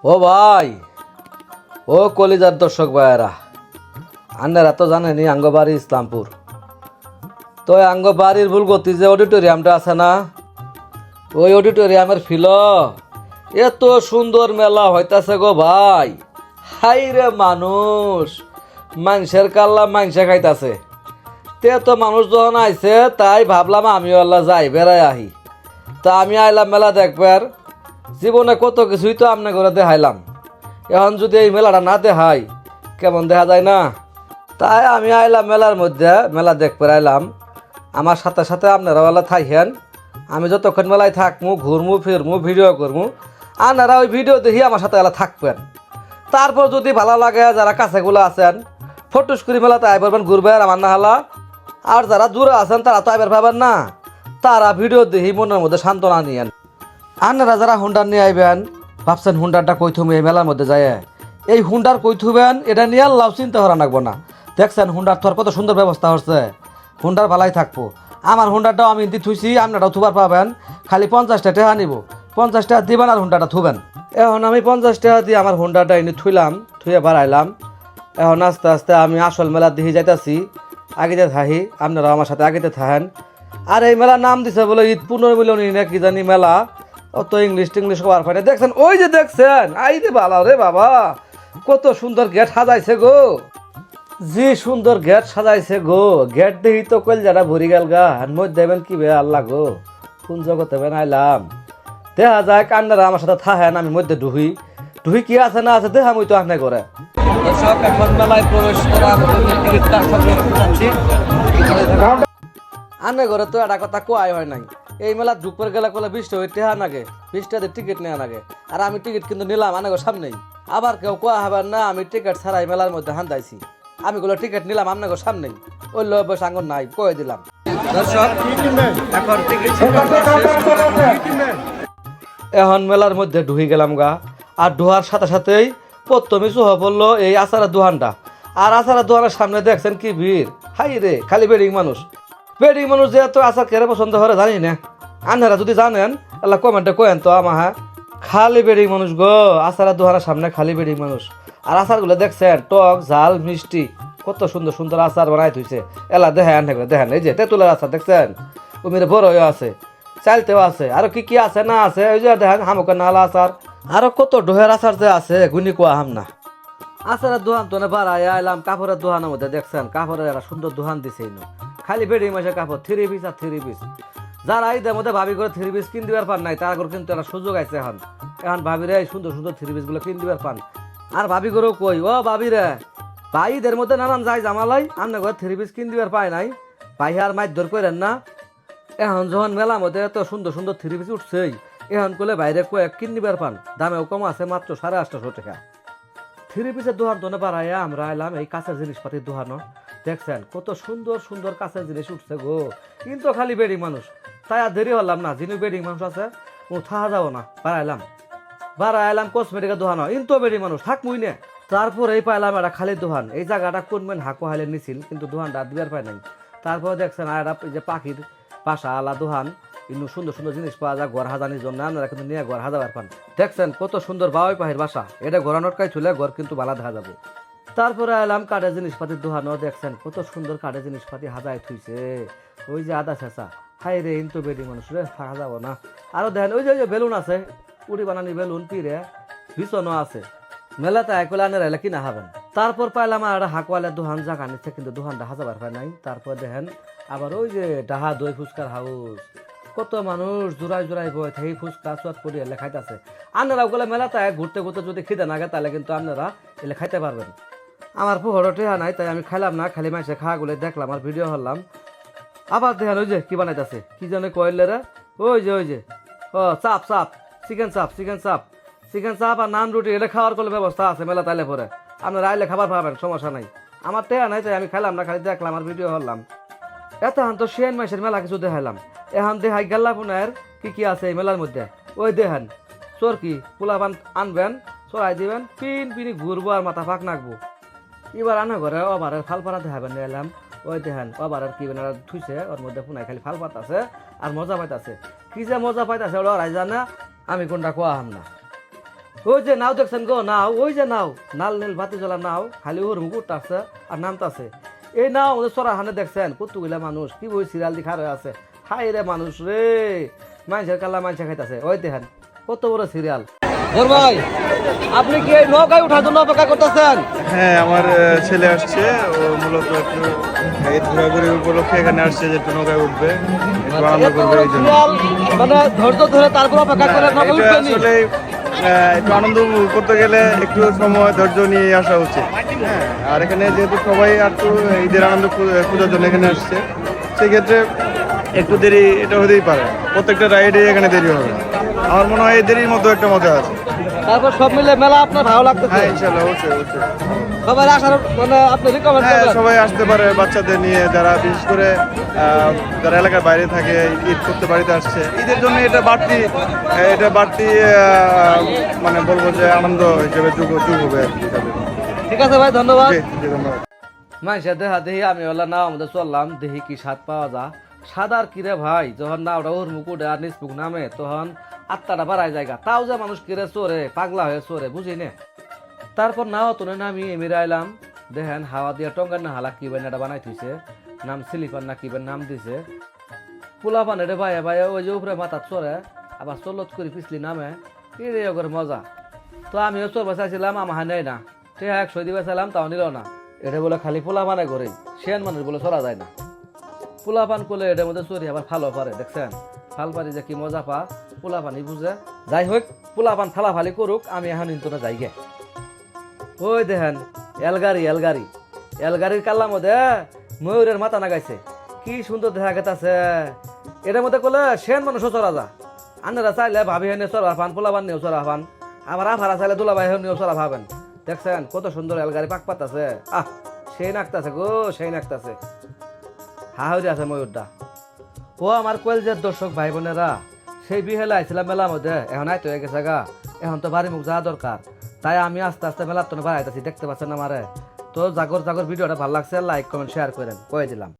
ও ভাই, ও কলিজার দর্শক ভাইয়েরা, আন্নারা তো জানেনি আঙ্গবাড়ি ইসলামপুর। তো আঙ্গবাড়ির ভুলগতি যে অডিটোরিয়ামটা আছে না, ওই অডিটোরিয়ামের ফিল এত সুন্দর মেলা হইতাছে গো ভাই। হাই রে মানুষ, মানুষের কাল্লা মানুষে খাইতাছে। তে তো মানুষ যখন আইছে তাই ভাবলাম আমিও আল্লাহ যাই বেড়াই আহি। তা আমি আইলাম মেলা দেখবার, জীবনে কত কিছুই তো আমনে করে দেখাইলাম। এখন যদি এই মেলাটা না দেখাই কেমন দেখা যায় না। তাই আমি আইলাম মেলার মধ্যে, মেলা দেখবার আইলাম। আমার সাথে সাথে আপনারা বেলা থাকেন, আমি যতক্ষণ মেলায় থাকবো, ঘুরমু ফিরমু, ভিডিও করবো, আপনারা ওই ভিডিও দেখি আমার সাথে এলা থাকবেন। তারপর যদি ভালো লাগে, যারা কাছেগুলো আছেন ফটোস করি মেলাতে আই পারবেন, ঘুরবেন আমার না হলা। আর যারা দূরে আছেন তারা তো আইবার পাবেন না, তারা ভিডিও দেখি মনের মধ্যে সান্ত্বনা নিয়েন। আপনারা যারা হুন্ডার নিয়ে আইবেন, ভাবছেন হুন্ডারটা কই থুবে এই মেলার মধ্যে যায়, এই হুন্ডার কই থুবেন এটা নিয়ে লাভ চিন্তা করা লাগবো না। দেখছেন হুন্ডার থর কত সুন্দর ব্যবস্থা হচ্ছে, হুন্ডার ভালাই থাকবো। আমার হুন্ডারটাও আমি দি থুইছি, আপনারাও থুবার পাবেন। খালি 50টা টাকা নিব, 50 টাকা দিবেন আর হুন্ডারটা থুবেন। এখন আমি 50 টাকা দিয়ে আমার হুন্ডারটা এনে থুইলাম, থুয়ে বাড়াইলাম। এখন আস্তে আস্তে আমি আসল মেলার দিকে যাইতাছি, আগেতে থাকি, আপনারা আমার সাথে আগেতে থাকেন। আর এই মেলার নাম দিছে বলে ঈদ পুনর্মিলনী না কি জানি মেলা, অত ইংলিশ হওয়ার পরে দেখছেন, ওই যে দেখছেন আইতে ভালো রে বাবা, কত সুন্দর গেট সাজাইছে গো। যে সুন্দর গেট সাজাইছে গো, গেট দেখি তো কলজাটা ভরি গেল গা। আর মধ্যে দেবেন কি বে আল্লাহ গো, কোন জগতে বেন আইলাম। দেখা যায় কান্নারা আমার সাথে থাকেন, আমি মধ্যে ঢুহি ঢুহি কি আছে না আছে দেখা মুই তো আহনে করে। দর্শক, এখন মেলায় প্রবেশ করার জন্য টিকিটটা সংগ্রহ করতে আনে ঘরে তো একটা কথা কোয়াই হয় নাই। এই মেলা ঢুকবার গেলে কলে 20 টাকা টেহা নাগে, 20 টাকা টিকিট নেওয়া নাগে। আর আমি টিকিট কিন্তু নিলাম আনে সামনেই। আবার কেউ কোয়া হবার না আমি টিকিট ছাড়াই মেলার মধ্যে হান্দাইছি। আমি গুলো টিকিট নিলাম আপনাকে সামনেই, ওই লোক আঙ্গন নাই কয়ে দিলাম। দর্শক, এখন টিকিট এখন মেলার মধ্যে ঢুকে গেলাম গা। আর ঢোয়ার সাথে সাথেই প্রথমে চোখে পড়লো এই আচারের দোকানটা। আর আচারের দোকানের সামনে দেখছেন কি ভিড়, হাই রে, খালি বেডিং মানুষ। বেডিং মানুষ যে এত আচার কেড়ে পছন্দ করে জানি না। আন্ধারা যদি জানেন এলা কমেন্টে কয়েন তো আমার। হ্যাঁ, খালি বেডিং মানুষ গো, আচারের দোকানের সামনে খালি বেডিং মানুষ। আর আচারগুলো দেখছেন টক ঝাল মিষ্টি, কত সুন্দর সুন্দর আচার বানাই থইছে। এলা দেখেন দেখেন, এই যে তেঁতুলের আচার দেখছেন, উমির বড় হয়ে আছে, চালতেও আছে, আরো কি কি আছে না আছে, ওই যে দেখেন হামুকের নালা আচার, আরো কত ডোহের আচার যে আছে গুনি কোয়া হাম না। আচারের দোকান তো বাড়াই আইলাম কাপড়ের দোকানের মধ্যে। দেখছেন কাপড়ের একটা সুন্দর দোকান দিছে, খালি বেডিং মাসে কাপড় 3 পিস আর 3 পিস। যারা ঈদের মধ্যে ভাবি করে 3 পিস কিন দিবার পান নাই, তার কিন্তু একটা সুযোগ আছে এখন। এখন ভাবিরে সুন্দর সুন্দর 3 পিস গুলো কিন দিবার পান। আর ভাবি করেও কই, ও ভাবি রে, ভাই ঈদের মধ্যে নানান যাই জামালাই আমনে ঘরে 3 পিস কিন দিবার পায় নাই, ভাই আর মাইর করেন না। এখন যখন মেলার মধ্যে এত সুন্দর সুন্দর 3 পিস উঠছেই, এখন করলে বাইরে কয়েক কিন দিবার পান, দামেও কম আছে, মাত্র 850 টাকা। 3 পিসের দোকান তো বাড়াইয়া আমরা এলাম এই কাঁচের জিনিসপাতির দোকানও। দেখছেন কত সুন্দর সুন্দর কাঁচের জিনিস উঠছে গো, কিন্তু খালি বেডিং মানুষ। তাই আর দেরি হলাম না, যিনি বেডিং মানুষ আছে ও থাকা যাবো না, বাড়াইলাম কসমেটিকের দোকানও, কিন্তু বেডিং মানুষ থাকবই না। তারপরেই পাইলাম একটা খালি দোকান, এই জায়গাটা কোনবেন হাঁকো হাইলে নিছিল, কিন্তু দোকানটা দিবার পাই নাই। তারপরে দেখছেন আর একটা যে পাখির বাসা আলা দোকান, কিন্তু সুন্দর সুন্দর জিনিস পাওয়া যায় ঘর হাজানির জন্য, আপনারা কিন্তু নিয়ে ঘর হাজাবার পান। দেখছেন কত সুন্দর বাউই পাখির বাসা, এটা ঘোরানোটকাই চলে ঘর কিন্তু ভালো দেখা যাবে। তারপরে এলাম কাঠের জিনিসপাতির দোকানও। দেখছেন কত সুন্দর কাঠের জিনিসপাতি হাজায় থুইছে, ওই যে আদা ছেঁচা, হাই রে, কিন্তু বেডি মানুষ রে থাকা যাবো না। আরো দেখেন ওই যে বেলুন আছে, উড়ি বানানি বেলুন, পিড়ে ভীষণও আছে। মেলাতে একলা আনে রাইলে কিনা হবেন। তারপর পাইলাম আর একটা হাঁকওয়ালের দোকান, জায়গা নিচ্ছে কিন্তু দোকানটা হাজাবার পায় নাই। তারপর দেখেন আবার ওই যে ডাহা দই ফুচকার হাউস, কত মানুষ জোড়ায় জোড়ায় বয়ে থেকে ফুচকা চট পড়িয়ে এলে খাইতেছে। আপনারা ওগুলো মেলাতে ঘুরতে ঘুরতে যদি খিদে না গে তাহলে কিন্তু আপনারা এলে খাইতে পারবেন। আমার পুহরও টেহা নাই, তাই আমি খাইলাম না, খালি মাইসে খাওয়াগুলো দেখলাম আর ভিডিও হলাম। আবার দেখেন ওই যে কি বানাইতেছে, কি জানে কয়েলে রে, ওই যে ও চাপ চাপ, চিকেন চাপ আর নান রুটি, এটা খাওয়ার কোনো ব্যবস্থা আছে মেলা তাইলে পরে। আপনারা আইলে খাবার পাবেন, সমস্যা নাই। আমার টেহা নাই, তাই আমি খাইলাম না, খালি দেখলাম আর ভিডিও হলাম। এখন তো সেন মাসের মেলা কিছু দেখাইলাম, এখন দেখাই গেল্লা পুনের কি কি আছে এই মেলার মধ্যে। ওই দেখেন চরকি পোলাপান আনবেন, চড়াই দিবেন, পিনি ঘুরবো আর মাথা ফাঁক নাকবো। এবার আনা ঘরে ওভারের ফাল পাড়া দেখাবেন এলাম। ওই দেখেন ওভারের কি বেনারা থুইছে, ওর মধ্যে পুনাই খালি ফাল পাতাছে আর মজা পাইতাছে। কি যে মজা পাইতাছে ওরা জানে, আমি কোনটা কোয়া হাম না। ওই যে নাও দেখছেন গো, নাও ওই যে নাও, নাল নীল বাতি জ্বলা নাও, খালি ওর মুখ উঠতেছে আর নামতাছে। এই নাও আমাদের চড়া হানে দেখছেন কতগুলা মানুষ কি বই সিরিয়াল দি খারে আছে। হাই রে মানুষ রে, মানুষের কাল্লা মানুষে খাইতেছে। ওই দেখেন কত বড় সিরিয়াল। ভাই আপনি কি এই নৌকায় ওঠার জন্য অপেক্ষা করতেছেন? হ্যাঁ, আমার ছেলে আসছে, ও মূলত একটু এই ঘোরাঘুরি উপলক্ষে এখানে আসছে যে একটু নৌকায় উঠবে, একটু আনন্দ করবে এই জন্য। মানে ধৈর্য ধরে তারপর অপেক্ষা করে নৌকায় এটা উঠবেন। আসলে একটু আনন্দ উপভোগ করতে গেলে একটু সময় ধৈর্য নিয়ে আসা উচিত। হ্যাঁ, আর এখানে যেহেতু সবাই একটু ঈদের আনন্দ খোঁজার জন্য এখানে আসছে, সেক্ষেত্রে একটু দেরি এটা হতেই পারে। প্রত্যেকটা রাইডে এখানে দেরি হবে। আমার মনে হয় এই দেরির মধ্যে একটা মজা আছে। তারপর সব মিলে মেলা আপনার ভালো লাগতেছে? হ্যাঁ, ইনশাল্লাহ, অবশ্যই অবশ্যই। সবাই আসার মানে আপনি রিকমেন্ড হ্যাঁ, করবেন? সবাই আসতে পারে বাচ্চাদের নিয়ে, যারা বিশেষ করে যারা এলাকার বাইরে থাকে, ঈদ করতে বাড়িতে আসছে, ঈদের জন্য এটা বাড়তি মানে বলবো যে আনন্দ হিসেবে যুগ হবে আর কি তাদের। ঠিক আছে ভাই, ধন্যবাদ। জি, জি, ধন্যবাদ। মানুষের দেহা দেহি আমি বললাম না আমাদের চললাম দেহি কি স্বাদ পাওয়া যা। সাদার কিরে ভাই, যখন না ওটা ওর মুখ উঠে আর নিজ মুখ নামে তখন আত্মাটা বাড়ায় জায়গা। তাও যে মানুষ কিরে চোরে পাগলা হয়ে চোরে বুঝি নে। তারপর নাও তো নামি এমিরে আইলাম। দেখেন হাওয়া দিয়ে টঙ্গার না হালা কি এটা বানাই থইছে, নাম স্লিপার না কি নাম দিছে। পোলা পানে ভাই ভাই ওই যে উপরে মাথা চড়ে আবার চলত করে পিছলি নামে, কিরে করে মজা। তো আমিও চলবা চাইছিলাম, আমার নেই না, ঠিক 100 দিবা চাইলাম তাও নিল না। এটা বলে খালি পোলা পানে করে, সেন মানুষ বলে চড়া যায় না। পোলা পান করলে এটার মধ্যে চড়ি আবার ভালো পারে, দেখছেন ফাল পারি যে কি মজা পা, পোলা পানি বুঝে। যাই হোক পোলা পান ফালা ফালি করুক, আমি এখন ইন্তনে যাই গে। ওই দেখেন এলগাড়ি এলগাড়ি এলগাড়ির কাল্লার মধ্যে ময়ূরের মাথা নাগাইছে, কি সুন্দর দেখা গেছে। এটার মধ্যে করলে সেন মানুষও চড়া যা। আন্নারা চাইলে ভাবি হেনে চড়া পান, পোলা পান নিয়েও চড়া পান, আবার আফারা চাইলে দুলা ভাই নিয়েও চড়া ভাবেন। দেখছেন কত সুন্দর এলগাড়ি পাক পাতাছে, আহ সেই নাকতাছে গো, সেই নাকতাছে। হাহরি আছে ময়ূরটা। ও আমার কলেজের দর্শক ভাই বোনেরা, সেই বিহেলা আইছিলাম মেলার মধ্যে, এখন আইতে হয়ে গেছে গা, এখন তো বাড়ি মুখ যাওয়া দরকার। তাই আমি আস্তে আস্তে মেলার তো বাড়াইতেছি, দেখতে পাচ্ছেন আমারে। তো জাগর জাগর ভিডিওটা ভালো লাগছে, লাইক কমেন্ট শেয়ার করেন, কয়ে দিলাম।